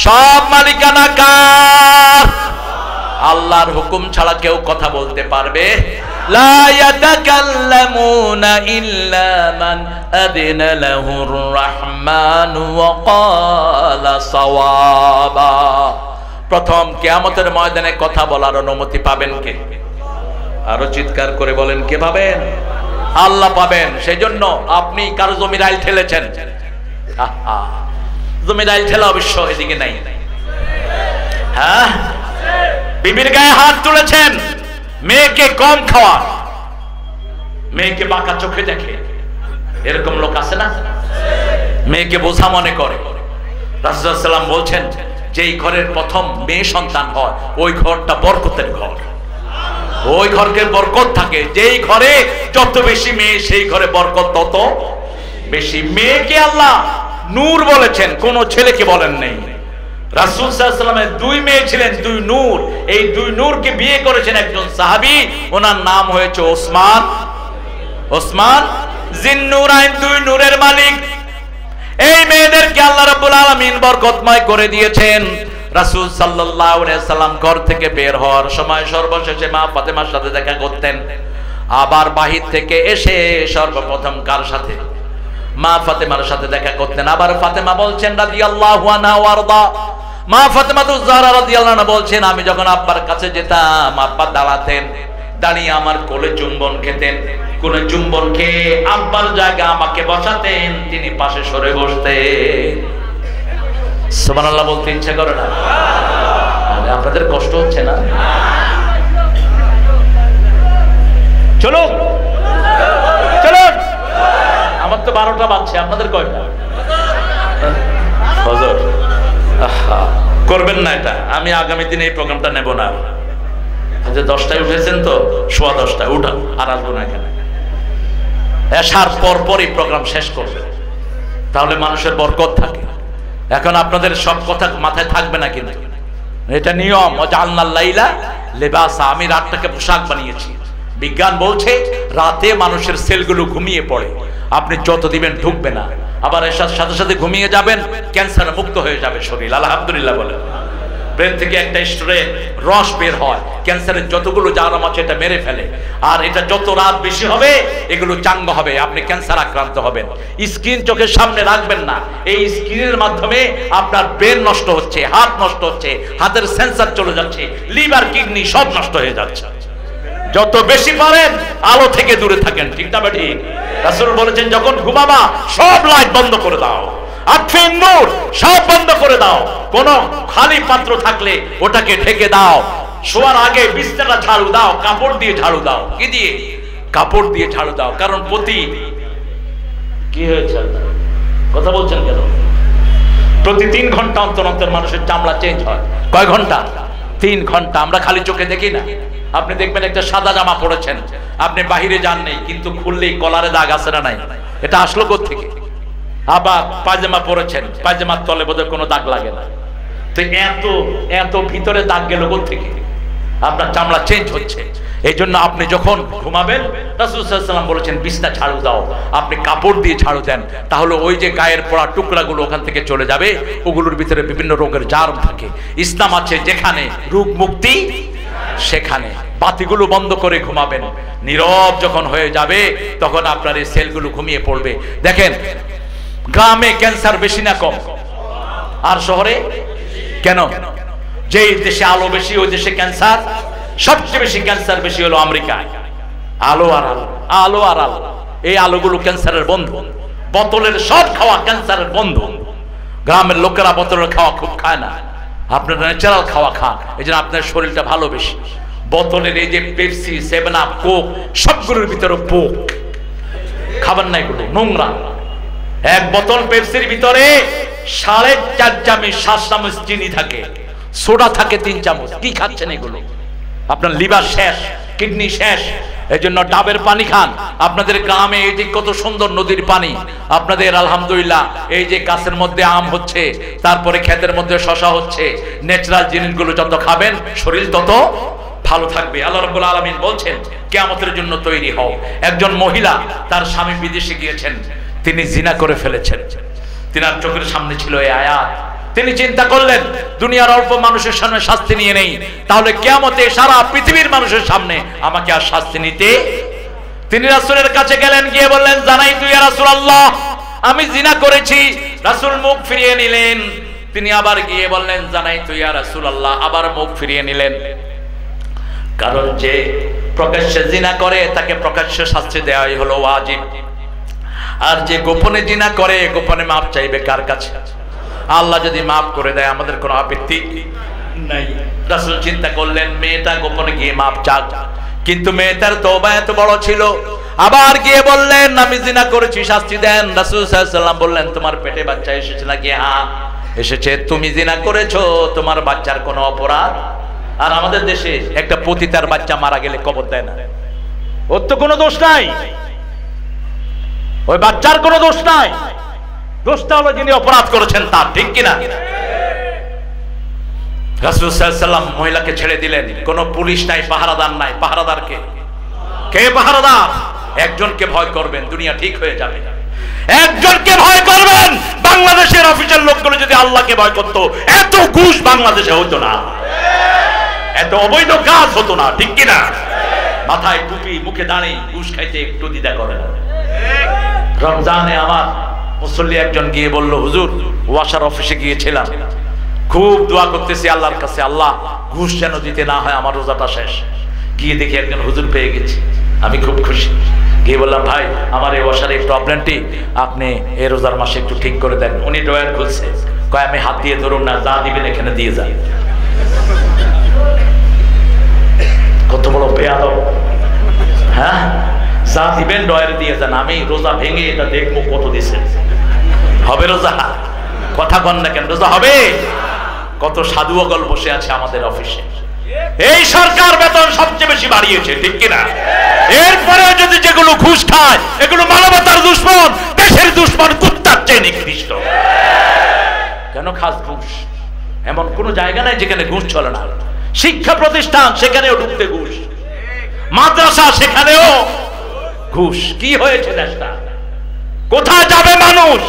সব মালিকানা কার? আল্লাহর হুকুম ছাড়া কেউ কথা বলতে পারবে? লা ইয়াতাকাল্লামুনা ইল্লা মান আযিনা লাহুর রাহমানু ওয়া ক্বালা সাওয়াবা। প্রথম কিয়ামতের ময়দানে কথা বলার অনুমতি পাবেন কে? আরো চিৎকার করে বলেন, কে পাবেন? আল্লাহ পাবেন। সেজন্য আপনি কারো জমির আইল ঠেলেছেন, জমির আইল ঠেলা অবশ্য এদিকে নাই, হ্যাঁ, বিবির গায়ে হাত তুলেছেন, মেয়েকে কম খাওয়া, মেয়েকে বাঁকা চোখে দেখে, এরকম লোক আছে না? মেয়েকে বোঝা মনে করে। রাসূলুল্লাহ সাল্লাল্লাহু আলাইহি ওয়াসাল্লাম বলছেন, যেই ঘরের প্রথম মেয়ে সন্তান হয় ওই ঘরটা বরকতের ঘর, ওই ঘরকে বরকত থাকে। যেই ঘরে যত বেশি মেয়ে সেই ঘরে বরকত তত বেশি। মেয়েকে আল্লাহ নূর বলেছেন, কোন ছেলেকে বলেন নাই। রাসূল সাল্লাল্লাহু আলাইহি ওয়াসাল্লামের দুই মেয়ে ছিলেন, দুই নূর। এই দুই নূরকে বিয়ে করেছেন একজন সাহাবী, ওনার নাম হয়েছে ওসমান। ওসমান জিন্নুরাইন, দুই নূরের মালিক। এই মেয়েদেরকে আল্লাহ রাব্বুল আলামিন বরকতময় করে দিয়েছেন। রাসূল সাল্লাল্লাহু আলাইহি ওয়াসাল্লাম ঘর থেকে বের হওয়ার সময় সর্বশেষে মা ফাতেমার সাথে দেখা করতেন। আবার বাহির থেকে এসে সর্বপ্রথম কার সাথে? মা ফাতেমার সাথে দেখা করতেন। আবার ফাতেমা বলছেন রাদিয়াল্লাহু আনহা ওয়ারদা, মা ফাতেমাতুজ জাহরা রাদিয়াল্লাহু আনহা বলছেন, আমি যখন আব্বার কাছে যেতাম আব্বা দাঁড়াতেন, দাঁড়িয়ে আমার কোলে চুম্বন খেতেন, কোলে চুম্বন খেয়ে আব্বার জায়গা আমাকে বসাতেন, তিনি পাশে সরে বসতেন। সুবহানাল্লাহ বলতে ইচ্ছা করে না? আপনাদের কষ্ট হচ্ছে না? চলো চলো, আমার তো 12টা বাজছে, আপনাদের কয়টা? হযরত করবেন না এটা, আমি আগামী দিনে এই প্রোগ্রামটা নেব না। আচ্ছা 10টায় উঠেছেন তো, 10:15 উঠান, আর আসবো না এখানে। এশার পর পরই প্রোগ্রাম শেষ করবে, তাহলে মানুষের বরকত থাকে। এখন আপনাদের সব কথা মাথায় থাকবে না, কিন্তু এটা নিয়ম। ওয়াজআলনাল লাইলা লিবাসা, আমি রাতটাকে পোশাক বানিয়েছি। বিজ্ঞান বলছে রাতে মানুষের সেলগুলো ঘুমিয়ে পড়ে, আপনি যত দিবেন ঢুকবে না। আবার এর সাথে সাথে ঘুমিয়ে যাবেন, ক্যান্সার মুক্ত হয়ে যাবে শরীর। আলহামদুলিল্লাহ বলেন। ব্রেন থেকে একটা স্টোরে রস বের হয়, ক্যান্সারের যতগুলো জারম আছে এটা মেরে ফেলে। আর এটা যত রাত বেশি হবে এগুলো চাঙ্গা হবে, আপনি ক্যান্সার আক্রান্ত হবেন। স্ক্রিন চোখের সামনে রাখবেন না, এই স্ক্রিনের মাধ্যমে আপনার ব্রেন নষ্ট হচ্ছে, হাত নষ্ট হচ্ছে, হাতের সেন্সর চলে যাচ্ছে, লিভার কিডনি সব নষ্ট হয়ে যাচ্ছে। যত বেশি পারেন আলো থেকে দূরে থাকেন, ঠিক না বেটি? রাসূল বলেছেন যখন ঘুমাবা সব লাইট বন্ধ করে দাও, আতফিন নূর সব বন্ধ করে দাও। কোন খালি পাত্র থাকলে ওটাকে ঢেকে দাও। শোয়ার আগে বিছানাটা ঝাড়ু দাও, কাপড় দিয়ে ঝাড়ু দাও। কি দিয়ে? কাপড় দিয়ে ঝাড়ু দাও। কারণ কি হয়েছে, কথা বলছেন কেন? প্রতি 3 ঘন্টা অন্তর অন্তর মানুষের চামড়া চেঞ্জ হয়। কয় ঘন্টা? 3 ঘন্টা। আমরা খালি চোখে দেখি না। আপনি দেখবেন একটা সাদা জামা পরেছেন, আপনি বাহিরে যান নেই, কিন্তু খুললেই কলারে দাগ আছে না নাই? এটা আসলো কোত্থেকে? আবার পায়জামা পরেছেন, পায়জামার তলে বোধহয় কোনো দাগ লাগে না, তো এত ভিতরে দাগ গেল কোত্থেকে? আপনার চামড়া চেঞ্জ হচ্ছে। এই জন্য আপনি যখন ঘুমাবেন, রাসূল সাল্লাল্লাহু আলাইহি ওয়াসাল্লাম বলেছেন বিছনা ঝাড়ু দাও। আপনি কাপড় দিয়ে ঝাড়ু দেন, তাহলে ওই যে গায়ের পড়া টুকরাগুলো ওখান থেকে চলে যাবে। ওগুলোর ভিতরে বিভিন্ন রোগের জার্ম থাকে। ইসলাম আছে যেখানে রোগ মুক্তি সেখানে। বাতিগুলো বন্ধ করে ঘুমাবেন, নীরব যখন হয়ে যাবে তখন আপনার এই সেলগুলো ঘুমিয়ে পড়বে। দেখেন গ্রামে ক্যান্সার বেশি না কম? আর শহরে কেন? যেই দেশে আলো বেশি ওই দেশে ক্যান্সার সবচেয়ে বেশি। ক্যান্সার বেশি হলো আমেরিকায়। আলো আর আলো, আলো আর আলো, এই আলোগুলো ক্যান্সারের বন্ধু। বোতলের সব খাওয়া ক্যান্সারের বন্ধু। গ্রামের লোকেরা বোতলের খাওয়া খুব খায় না, আপনারা ন্যাচারাল খাওয়া খান, এই জন্য আপনার শরীরটা ভালো বেশি। বোতলের এই যে পেপসি, 7 আপ, কোক সবগুলোর ভিতরে পোক, খাবার না, এগুলো নোংরা। এক বোতল পেপসির ভিতরে 4.5 চামচ 7 চামচ চিনি থাকে, সোডা থাকে 3 চামচ। কি খাচ্ছেন এগুলো? আপনার লিভার শেষ, কিডনি শেষ। এই জন্য ডাবের পানি খান। আপনাদের গ্রামে এই যে কত সুন্দর নদীর পানি, আপনাদের আলহামদুলিল্লাহ এই যে গাছের মধ্যে আম হচ্ছে, তারপরে ক্ষেতের মধ্যে শশা হচ্ছে, ন্যাচারাল জিনিসগুলো যত খাবেন শরীর তত ভালো থাকবে। আল্লাহ রাব্বুল আলামিন বলছেন কিয়ামতের জন্য তৈরি হও। একজন মহিলা, তার স্বামী বিদেশে গিয়েছেন, তিনি জিনা করে ফেলেছেন, তিনার চোখের সামনে ছিল এই আয়াত। তিনি চিন্তা করলেন দুনিয়ার অল্প মানুষের সামনে শাস্তি নিয়ে নেই, তাহলে কিয়ামতে সারা পৃথিবীর মানুষের সামনে আমাকে আর শাস্তি নিতে। তিনি রাসূলের কাছে গেলেন, গিয়ে বললেন জানাই তুই ইয়া রাসূলুল্লাহ আমি জিনা করেছি। রাসূল মুখ ফিরিয়ে নিলেন, তিনি আবার গিয়ে বললেন জানাই তো ইয়া রাসূলুল্লাহ, আবার মুখ ফিরিয়ে নিলেন। কারণ যে প্রকাশ্যে জিনা করে তাকে প্রকাশ্যে শাস্তি দেওয়াই হলো ওয়াজিব, আর যে গোপনে জিনা করে গোপনে মাপ চাইবে কার কাছে? আল্লাহ যদি মাফ করে দেয় আমাদের কোনো আপত্তি নাই। রাসূল চিন্তা করলেন মেয়েটা গোপনে গিয়ে মাপ চাক, কিন্তু মেয়েটার তওবা এত বড় ছিল, আবার গিয়ে বললেন আমি জিনা করেছি, শাস্তি দেন। রাসূল সাল্লাল্লাহু আলাইহি ওয়াসাল্লাম বললেন তোমার পেটে বাচ্চা এসেছে নাকি? হ্যাঁ এসেছে। তুমি জিনা করেছো, তোমার বাচ্চার কোনো অপরাধ? আর আমাদের দেশে একটা পতিতার বাচ্চা মারা গেলে কবর দেয় না, ওর তো কোনো দোষ নাই, ওই বাচ্চার কোনো দোষ নাই, দোষটা হলো যিনি অপরাধ করেছেন তার, ঠিক কিনা? রাসূল সাল্লাল্লাহু আলাইহি ওয়াসাল্লাম মহিলাকে ছেড়ে দিলেন, কোনো পুলিশ নাই, পাহারাদার নাই। পাহারাদার কে? কে পাহারাদার? একজনকে ভয় করবেন, দুনিয়া ঠিক হয়ে যাবে। একজনকে ভয় করবেন। বাংলাদেশের অফিসের লোকগুলো যদি আল্লাহকে ভয় করতো, এত ঘুষ বাংলাদেশে হতো না, এত অবৈধ কাজ হতো না, ঠিক কিনা? মাথায় টুপি, মুখে দাঁড়ি, ঘুষ খাইতে একটু দ্বিধা করে না। রমজানে আমার মুসল্লি একজন গিয়ে বলল, হুজুর ওয়াসার অফিসে গিয়েছিলাম, খুব দোয়া করতেছি আল্লাহর কাছে, আল্লাহ ঘুষ যেন দিতে না হয়, আমার রোজাটা শেষ। গিয়ে দেখি একজন হুজুর পেয়ে গেছি, আমি খুব খুশি। গিয়ে বললাম ভাই আমার এই ওয়াসার এই প্রবলেমটি আপনি এই রোজার মাসে একটু ঠিক করে দেন। উনি ড্রয়ার খুলছে, কয় আমি হাত দিয়ে ধরুন না, যা দিবেন এখানে দিয়ে যান। কত বড় বেয়াদব! হ্যাঁ, যা দিবেন ড্রয়ারে দিয়ে যান, আমি রোজা ভেঙে এটা দেখবো কত দিছে। হবে রোজা? কথা বল না কেন, রোজা হবে? কত সাধু অগল বসে আছে আমাদের অফিসে। এই সরকার বেতন সবচেয়ে বেশি বাড়িয়েছে, ঠিক কিনা? এরপরে যদি যেগুলো ঘুষ খায় এগুলো মানবতার দুশমন, দেশের দুশমন, কুত্তার চেয়ে নিকৃষ্ট। কেন খাস ঘুষ? এমন কোন জায়গা নাই যেখানে ঘুষ চলে না। শিক্ষা প্রতিষ্ঠান সেখানেও ঢুকতে ঘুষ, মাদ্রাসা সেখানেও ঘুষ। কি হয়েছে দেশটা? কোথায় যাবে মানুষ?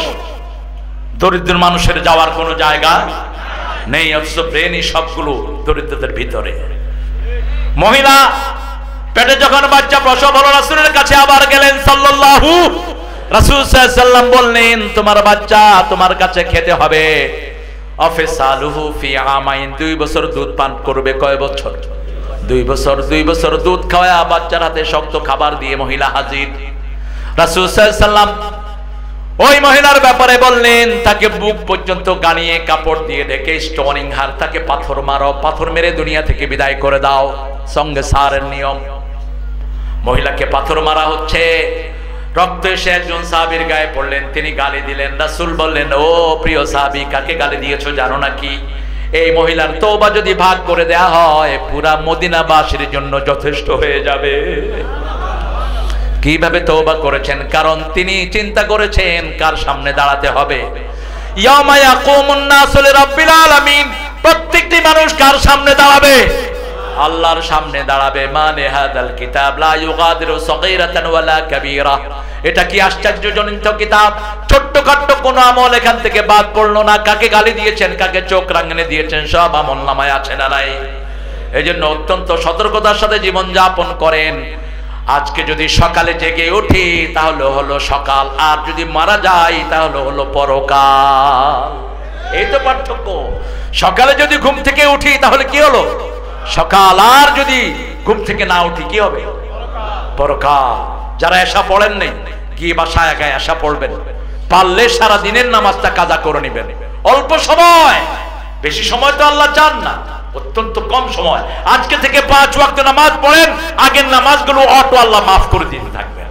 দরিদ্র মানুষের যাওয়ার কোনো জায়গা নেই, অথচ ব্রেনই সবগুলো দরিদ্রদের ভিতরে। মহিলা পেটে যখন বাচ্চা প্রসব হলো, রাসূলের কাছে আবার গেলেন সাল্লাল্লাহু। রাসূল সাল্লাল্লাহু আলাইহি ওয়াসাল্লাম বললেন তোমার বাচ্চা তোমার কাছে খেতে হবে। আফসালুহু ফি আমাইন, 2 বছর দুধ পান করবে। কয় বছর? 2 বছর। 2 বছর দুধ খাওয়া বাচ্চার হাতে শক্ত খাবার দিয়ে মহিলা হাজির। রাসূল সাল্লাল্লাহু আলাইহি ওয়াসাল্লাম ওই মহিলার ব্যাপারে বললেন তাকে বুক পর্যন্ত গানিয়ে কাপড় দিয়ে ঢেকে স্টোনিং হার, তাকে পাথর মারো, পাথর মেরে দুনিয়া থেকে বিদায় করে দাও, সঙ্গে সারের নিয়ম। মহিলাকে পাথর মারা হচ্ছে, রক্ত এসে একজন সাহাবীর গায়ে পড়লেন, তিনি গালি দিলেন। রাসূল বললেন ও প্রিয় সাহাবী, কাকে গালি দিয়েছো জানো নাকি? এই মহিলার তওবা যদি ভাগ করে দেয়া হয় পুরা মদিনাবাসীর জন্য যথেষ্ট হয়ে যাবে। কিভাবে তওবা করেছেন? কারণ তিনি চিন্তা করেছেন কার সামনে দাঁড়াতে হবে। ইয়াউমা ইয়াকুমুন নাসু লিরাব্বিল আলামিন, প্রত্যেকটি মানুষ কার সামনে দাঁড়াবে? আল্লাহর সামনে দাঁড়াবে। মানে হাদাল কিতাব লা ইউগাদিরু সগীরাতান ওয়ালা কাবীরা, এটা কি আশ্চর্যজনক কিতাব? ছোট্টখাট্ট কোনো আমল এখান থেকে বাদ পড়লো না। কাকে গালি দিয়েছেন, কাকে চোখ রাঙানি দিয়েছেন, সব আমলনামায় আছে না নাই? এজন্য অত্যন্ত সতর্কতার সাথে জীবন যাপন করেন। আজকে যদি সকালে জেগে উঠি তাহলে হলো সকাল, আর যদি মারা যাই তাহলে হলো পরকাল। এই তো পার্থক্য। সকালে যদি ঘুম থেকে উঠি তাহলে কি হলো? সকাল, আর যদি ঘুম থেকে না উঠি কি হবে? পরকাল। যারা এশা পড়েন নাই গিয়ে বাসায় একা এশা পড়বেন, পারলে সারা দিনের নামাজটা কাজা করে নেবেন। অল্প সময়, বেশি সময় তো আল্লাহ চান না, অত্যন্ত কম সময়। আজকে থেকে 5 ওয়াক্ত নামাজ পড়েন, আগের নামাজগুলো অটো আল্লাহ মাফ করে দিতে থাকবেন।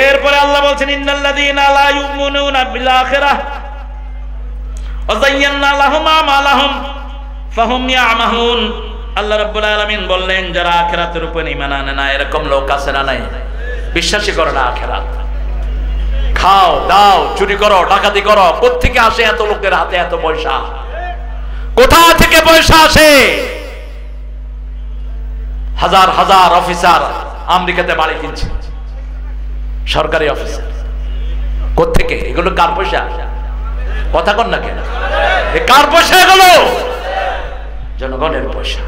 এরপরে আল্লাহ বলছেন ইন্নাল্লাযীনা লা ইউমিনুনা বিল আখিরাহ ওয়া যায়্যানা লাহুম আমালাহুম ফাহুম ইয়ামাহুন। আল্লাহ রাব্বুল আলামিন বললেন যারা আখিরাতের উপর ঈমান আনে না, এরকম লোক আছে না নাই? বিশ্বাসই করে না আখিরাত। খাও দাও, চুরি করো, ডাকাতি করো, কোত্থেকে আসে এত লোকের হাতে এত পয়সা? কোথা থেকে পয়সা আসে? হাজার হাজার অফিসার আমেরিকাতে বাড়ি কিনছে, সরকারি অফিসার। কোত্থেকে? এগুলো কার পয়সা? কথা কন না কেন? কার পয়সা এগুলো? জনগণের পয়সা।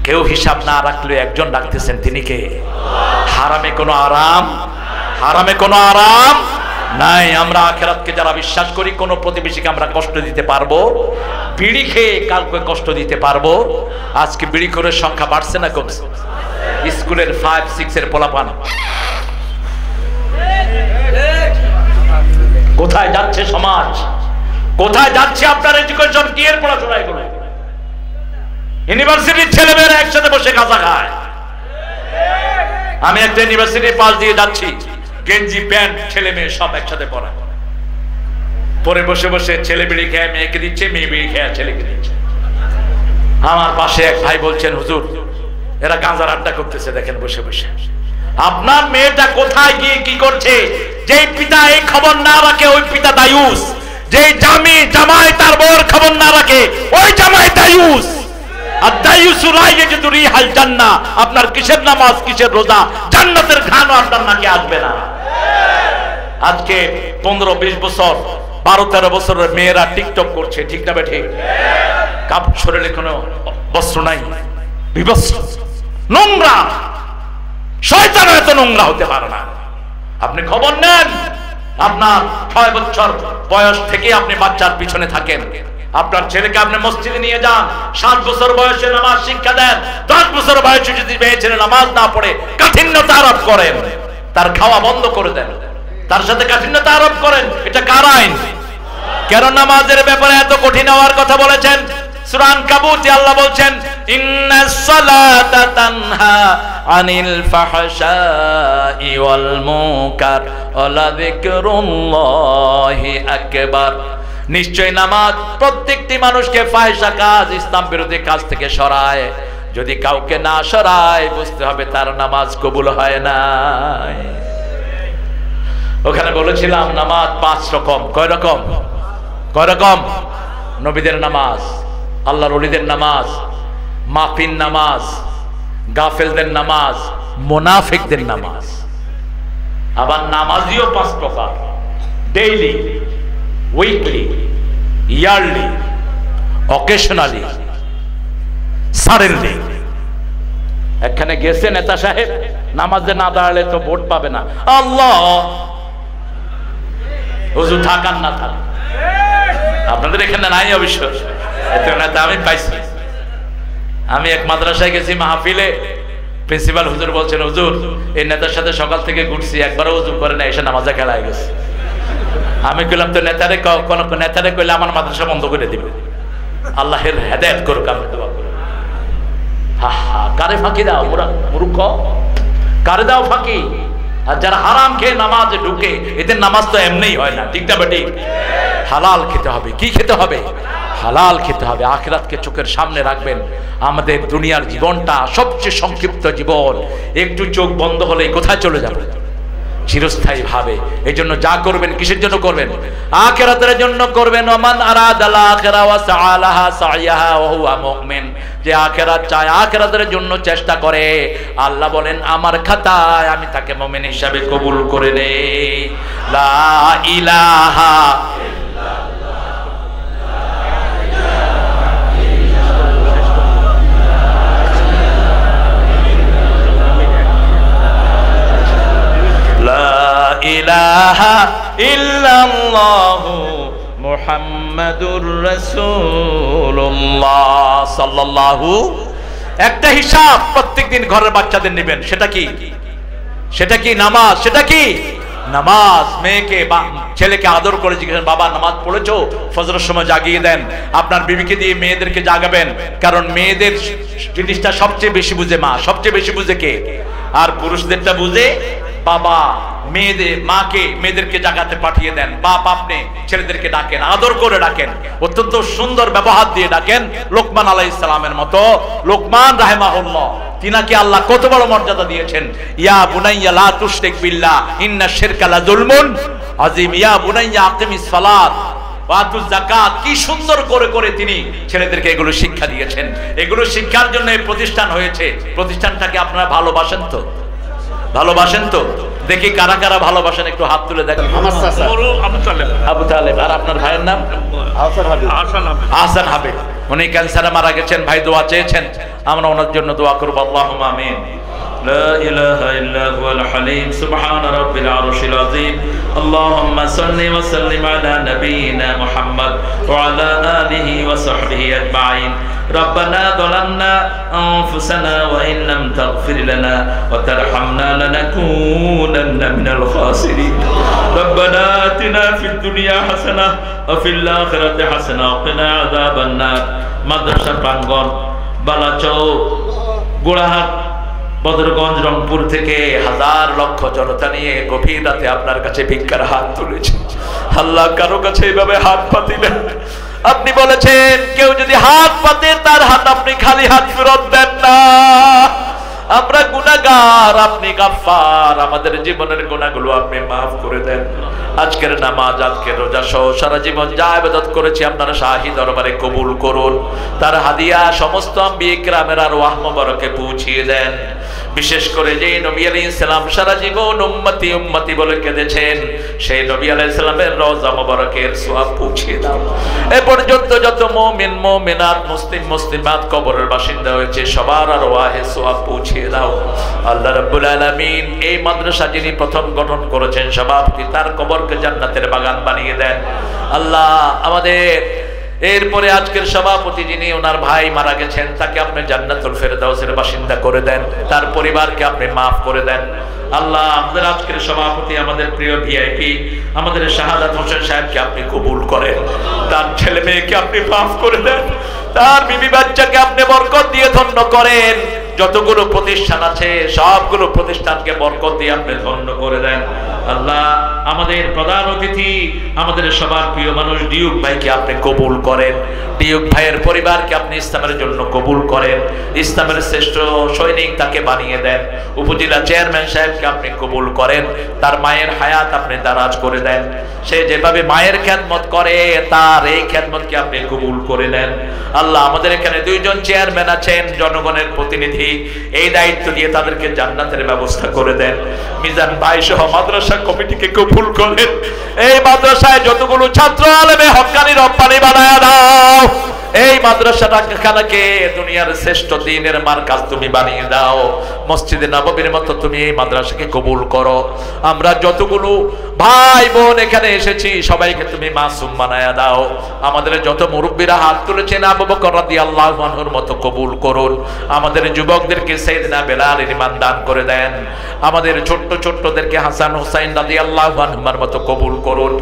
কেউ হিসাব না রাখলে একজন রাখতেছেন, তিনি কে? হারামে কোনো আরাম, হারামে কোনো আরাম নাই। আমরা আখিরাতকে যারা বিশ্বাস করি, কোন প্রতিবেশীকে আমরা কষ্ট দিতে পারবো? বিড়ি খেয়ে কাউকে কষ্ট দিতে পারবো? আজকে বিড়িখোরের সংখ্যা বাড়ছে না কমছে? স্কুলের 5-6 এর পোলাপান কোথায় যাচ্ছে সমাজ? কোথায় যাচ্ছে আপনার এডুকেশন? কি এর পড়াশোনা? এগুলো ইউনিভার্সিটির ছেলেমেয়েরা একসাথে বসে গাঁজা খায়। আমি একটা ইউনিভার্সিটির পাশ দিয়ে যাচ্ছি, গেঞ্জি প্যান্ট ছেলে মেয়ে সব একসাথে পরা, পরে বসে বসে ছেলে বিড়ি খেয়ে মেয়েকে দিচ্ছে, মেয়ে বিড়ি খেয়ে ছেলেকে দিচ্ছে। আমার পাশে এক ভাই বলছেন, হুজুর এরা গাঁজার আড্ডা করতেছে, দেখেন বসে বসে। আপনার মেয়েটা কোথায় গিয়ে কি করছে? যেই পিতা এই খবর না রাখে ওই পিতা দায়ুস। যেই জামাই তার বউর খবর না রাখে ওই জামাই দায়ুস। আর দায়ুস লা ইয়াজিদু রিহাল জান্নাহ। আপনার কিসের নামাজ, কিসের রোজা? জান্নাতের ঘ্রাণও আপনার নাকে আসবে না। আজকে 15-20 বছর, 12-13 বছরের মেয়েরা টিকটক করছে, ঠিক না বেঠিক? কাপড় শরীরে কোনো বস্ত্র নাই, বিবস্ত্র, নোংরা। শয়তান এত নোংরা হতে পারে না। আপনি খবর নেন, আপনার 6 বছর বয়স থেকে আপনি বাচ্চার পিছনে থাকেন। আপনার ছেলেকে আপনি মসজিদে নিয়ে যান, 7 বছর বয়সে নামাজ শিক্ষা দেন। 10 বছর বয়সে যদি মেয়ে ছেলে নামাজ না পড়ে কাঠিন্যতা আরোপ করেন, তার খাওয়া বন্ধ করে দেন, তার সাথে কাঠিন্যতা আরোপ করেন, এটা কার আইন? কেন নামাজের ব্যাপারে এত কঠিন হওয়ার কথা বলেছেন? সূরা আনকাবুতে আল্লাহ বলছেন, ইন্নাস সালাতা তানহা আনিল ফাহশাই ওয়াল মুনকার ওয়া লাযিকরুল্লাহি আকবার। নিশ্চয় নামাজ প্রত্যেকটি মানুষকে ফাহিশা কাজ, ইসলাম বিরোধী কাজ থেকে সরায়। যদি কাউকে না সরায়, বুঝতে হবে তার নামাজ কবুল হয় না। ওখানে বলেছিলাম নামাজ 5 রকম। কয় রকম? কয় রকম? নবীদের নামাজ, আল্লাহর ওলিদের নামাজ, মাফিন নামাজ, গাফেলদের নামাজ, মুনাফিকদের নামাজ। আবার নামাজিও 5 প্রকার: daily, weekly, yearly, occasionally, suddenly. এখানে গেছে নেতা সাহেব, নামাজে না দাঁড়ালে তো ভোট পাবে না। আল্লাহ, হুজুর থাকার না থাক, আপনাদের এখানে নাই অবশ্য, আমি পাইছি। আমি এক মাদ্রাসায় গেছি মাহফিলে, প্রিন্সিপাল হুজুর বলছেন, হুজুর এই নেতার সাথে সকাল থেকে ঘুরছি, একবারও হুজুর করে না, এসে নামাজে খেলায় গেছে। আমি কইলাম, তো নেতারে কোন নেতারে কইলে আমার মাদ্রাসা বন্ধ করে দিবে। আল্লাহের হেদায়েত করুক, আমি দোয়া করি। কারে ফাঁকি দাও মূর্খ? কারে দাও ফাঁকি? আর যারা হারাম খেয়ে নামাজে ঢুকে, এদের নামাজ তো এমনিই হয় না, ঠিক না বেটি? হালাল খেতে হবে। কি খেতে হবে? হালাল খেতে হবে। আখিরাতকে চোখের সামনে রাখবেন। আমাদের দুনিয়ার জীবনটা সবচেয়ে সংক্ষিপ্ত জীবন। একটু চোখ বন্ধ হলে কোথায় চলে যাবে? চিরস্থায়ী ভাবে। এই জন্য যা করবেন, কিসের জন্য করবেন? আখিরাতের জন্য করবেন। ওমান আরাদাল আখিরা ওয়া সাআলাহা সাইয়াহা ওয়া হুয়া মুমিন। যে আখিরাত চায়, আখিরাতের জন্য চেষ্টা করে, আল্লাহ বলেন আমার খাতায় আমি তাকে মুমিন হিসাবে কবুল করে নেই। লা ইলাহা ইলাহা ইল্লাল্লাহু মুহাম্মাদুর রাসূলুল্লাহ সাল্লাল্লাহু। একটা হিসাব প্রত্যেকদিন ঘরের বাচ্চাদের নেবেন। সেটা কি? সেটা কি? নামাজ। সেটা কি? নামাজ। মেয়েকে বা ছেলেকে আদর করে জিজ্ঞেস, বাবা নামাজ পড়েছো? ফজরের সময় জাগিয়ে দেন। আপনার বিবিকে দিয়ে মেয়েদেরকে জাগাবেন, কারণ মেয়েদের জিনিসটা সবচেয়ে বেশি বুঝে মা। সবচেয়ে বেশি বুঝে কে? আর পুরুষদেরটা বুঝে বাবা। মেয়েদের মাকে মেয়েদেরকে জাগাতে পাঠিয়ে দেন। বাপ আপনি ছেলেদেরকে ডাকেন, আদর করে ডাকেন, অত্যন্ত সুন্দর ব্যবহার দিয়ে ডাকেন, লোকমান আলাইহিস সালামের মতো। লোকমান রাহিমাহুল্লাহ, তিনাকে আল্লাহ কত বড় মর্যাদা দিয়েছেন। ইয়া বুনাইয়া লা তুশরিক বিল্লাহ ইন্নাশ শিরকা লাযুলমুন আযীম। ইয়া বুনাইয়া আকিমিস সালাত ওয়া আতুজ যাকাত। কি সুন্দর করে করে তিনি ছেলেদেরকে এগুলো শিক্ষা দিয়েছেন। এগুলো শিক্ষার জন্য এই প্রতিষ্ঠান হয়েছে। প্রতিষ্ঠানটাকে আপনারা ভালোবাসেন তো? ভালোবাসেন তো? দেখি কারা কারা ভালোবাসেন, একটু হাত তুলে দেখেন। আবু তালেব। আর আপনার ভাইয়ের নাম? আহসান হাবিব। উনি ক্যান্সারে মারা গেছেন। ভাই দোয়া চেয়েছেন, আমরা ওনার জন্য দোয়া করবো। আল্লাহুম্মা আমিন। لا إله إلا هو الحليم سبحان رب العرش العظيم اللهم صل وسلم على نبينا محمد وعلى آله وصحبه أجمعين ربنا ظلمنا أنفسنا وإن لم تغفر لنا وترحمنا لنكونن من الخاسرين ربنا آتنا في الدنيا حسنة وفي الآخرة حسنة وقنا عذاب النار মাদ্রাসা প্রাঙ্গণ বালাচৌ গোড়াহাট বদরগঞ্জ রংপুর থেকে হাজার লক্ষ জনতা নিয়ে গভীর রাতে আপনার কাছে ভিক্ষার হাত তুলেছে আল্লাহ কারো কাছে এইভাবে হাত পাতিলেন আপনি বলেছেন কেউ যদি হাত পাতে তার হাত আপনি খালি হাত ফেরত দেন না আমরা গুনাহগার আপনি গাফফার আমাদের জীবনের গুনাহগুলো আপনি maaf করে দেন আজকের নামাজ আজকের রোজা সহ সারা জীবন যা ইবাদত করেছি আপনারা শাহী দরবারে কবুল করুন তার হাদিয়া সমস্ত আম্বিয়া কিরামের আরওয়াহ মুবারকে পৌঁছিয়ে দেন বিশেষ করে যে নবী আলাইহিস সালাম সারা জীবন উম্মতি উম্মতি বলে কেঁদেছেন সেই নবী আলাইহিস সালামের রওজা মুবারকের সওয়াব পৌঁছিয়ে দাও এ পর্যন্ত যত মুমিন মুমিনাত মুসলিম মুসলিমাত কবরের বাসিন্দা হয়েছে সবার আরওয়াহে সওয়াব পৌঁছিয়ে দাও আল্লাহ রাব্বুল আলামিন এই মাদ্রাসা যিনি প্রথম গঠন করেছেন সভাপতি তার কবরকে জান্নাতের বাগান বানিয়ে দেন আল্লাহ আমাদের এরপরে আজকের সভাপতি যিনি ওনার ভাই মারা গেছেন তাকে আপনি জান্নাতুল ফেরদাউসের বাসিন্দা করে দেন তার পরিবারকে আপনি maaf করে দেন আল্লাহ আমাদের আজকের সভাপতি আমাদের প্রিয় ভিআইপি আমাদের শাহাদাত হোসেন সাহেবকে আপনি কবুল করেন তার ছেলে মেয়েকে আপনি maaf করে দেন তার বিবি বাচ্চাকে আপনি বরকত দিয়ে ধন্য করেন যতগুলো প্রতিষ্ঠান আছে সবগুলো প্রতিষ্ঠানকে বরকত দিয়ে আপনি ধন্য করে দেন আল্লাহ আমাদের প্রধান অতিথি আমাদের সবার প্রিয় মানুষ ডিউক ভাইকে আপনি কবুল করেন ডিউক ভাইয়ের পরিবারকে আপনি ইসলামের জন্য কবুল করেন ইসলামের শ্রেষ্ঠ সৈনিক তাকে বানিয়ে দেন উপজেলা চেয়ারম্যান সাহেবকে আপনি কবুল করেন তার মায়ের হায়াত আপনি দারাজ করে দেন সে যেভাবে মায়ের খেদমত করে তার এই খেদমতকে আপনি কবুল করে নেন আল্লাহ আমাদের এখানে দুইজন চেয়ারম্যান আছেন জনগণের প্রতিনিধি এই দায়িত্ব দিয়ে তাদেরকে জান্নাতের ব্যবস্থা করে দেন মিজান ভাই সহ মাদ্রাসা কমিটিকে কবুল করেন এই মাদ্রাসায় যতগুলো ছাত্র আলেমে হক্কানি রব্বানি বানায়া দাও এই মাদ্রাসাটাকে দুনিয়ার শ্রেষ্ঠ দ্বীনের মারকাজ তুমি বানিয়ে দাও মসজিদে নববীর মতো তুমি এই মাদ্রাসাকে কবুল করো আমরা যতগুলো ভাই বোন এখানে এসেছি সবাইকে তুমি মাসুম বানায়া দাও আমাদের যত মুরব্বিরা হাত তুলেছেন আবু বকর রাদিয়াল্লাহু আনহুর মতো কবুল করুন আমাদের যুবকদেরকে সাইয়েদনা বেলালের ঈমান দান করে দেন আমাদের ছোট্ট ছোট্টদেরকে হাসান হুসাইন রাদিয়াল্লাহু আনহুর মতো কবুল করুন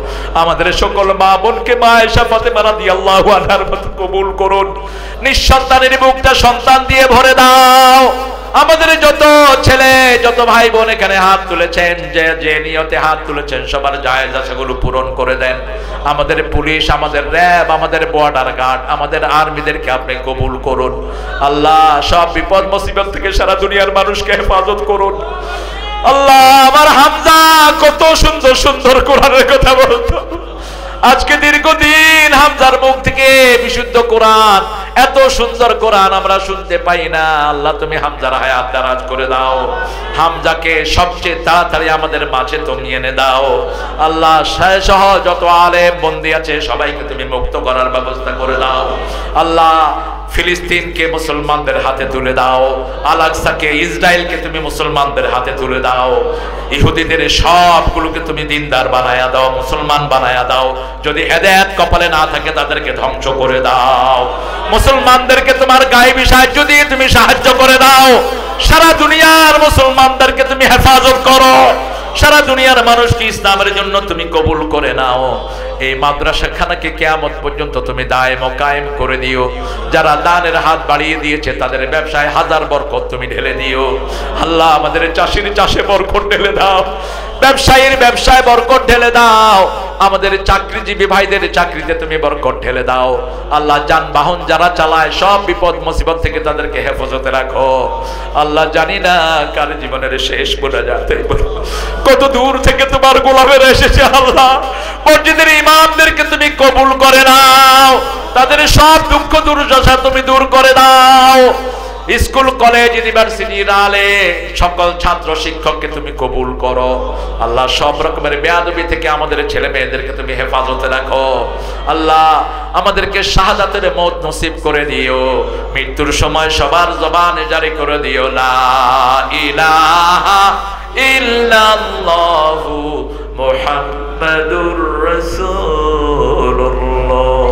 আমাদের সকল মা বোনকে মা আয়েশা ফাতেমা রাদিয়াল্লাহু আনহার মতো কবুল করুন নিঃসন্তানের বুকটা সন্তান দিয়ে ভরে দাও আমাদের যত ছেলে যত ভাই বোন এখানে হাত তুলেছেন যে নিয়তে হাত তুলেছেন সবার জায়েজ আশাগুলো পূরণ করে দেন আমাদের পুলিশ আমাদের র্যাব আমাদের বর্ডার গার্ড আমাদের আর্মিদেরকে আপনি কবুল করুন আল্লাহ সব বিপদ মুসিবত থেকে সারা দুনিয়ার মানুষকে হেফাজত করুন আল্লাহ আমার হামজা কত সুন্দর সুন্দর কোরআনের কথা বলতো আজকে দীর্ঘদিন হামজার মুখ থেকে বিশুদ্ধ কোরআন এত সুন্দর কোরআন আমরা শুনতে পাই না আল্লাহ তুমি হামজার হায়াত দারাজ করে দাও হামজাকে সবচেয়ে তাড়াতাড়ি আমাদের মাঝে তুমি এনে দাও আল্লাহ সহ যত আলেম বন্দী আছে সবাইকে তুমি মুক্ত করার ব্যবস্থা করে দাও আল্লাহ ফিলিস্তিনকে মুসলমানদের হাতে তুলে দাও আল আকসাকে ইসরায়েলকে তুমি মুসলমানদের হাতে তুলে দাও ইহুদিদের সবগুলোকে তুমি দিনদার বানায়া দাও মুসলমান বানায়া দাও যদি হেদায়েত কপালে না থাকে তাদেরকে ধ্বংস করে দাও মুসলমানদেরকে তোমার গায়েবী সাহায্য দিয়ে তুমি সাহায্য করে দাও সারা দুনিয়ার মুসলমানদেরকে তুমি হেফাজত করো সারা দুনিয়ার মানুষকে ইসলামের জন্য তুমি কবুল করে নাও এই মাদ্রাসাখানাকে কিয়ামত পর্যন্ত তুমি দায়েম ও কায়েম করে দিও যারা দানের হাত বাড়িয়ে দিয়েছে তাদের ব্যবসায় হাজার বরকত তুমি ঢেলে দিও আল্লাহ আমাদের চাষির চাষে বরকত ঢেলে দাও ব্যবসায়ীর ব্যবসায় বরকত ঢেলে দাও আমাদের চাকরিজীবী ভাইদের চাকরিতে তুমি বরকত ঢেলে দাও আল্লাহ যানবাহন যারা চালায় সব বিপদ মুসিবত থেকে তাদেরকে হেফাজতে রাখো আল্লাহ জানি না কার জীবনের শেষ বোঝা যাতে কত দূর থেকে তোমার গোলামেরা এসেছে আল্লাহ মসজিদের ইমামদেরকে তুমি কবুল করে নাও তাদের সব দুঃখ দুর্দশা তুমি দূর করে দাও স্কুল কলেজ ইউনিভার্সিটির আলে সকল ছাত্র শিক্ষককে তুমি কবুল করো আল্লাহ। সব রকমের বেয়াদবি থেকে আমাদের ছেলে মেয়েদেরকে তুমি হেফাজতে রাখো আল্লাহ। আমাদেরকে শাহাদাতের মওত নসিব করে দিও, মৃত্যুর সময় সবার জবানে জারি করে দিও লা ইলাহা ইল্লাল্লাহু মুহাম্মাদুর রাসূল।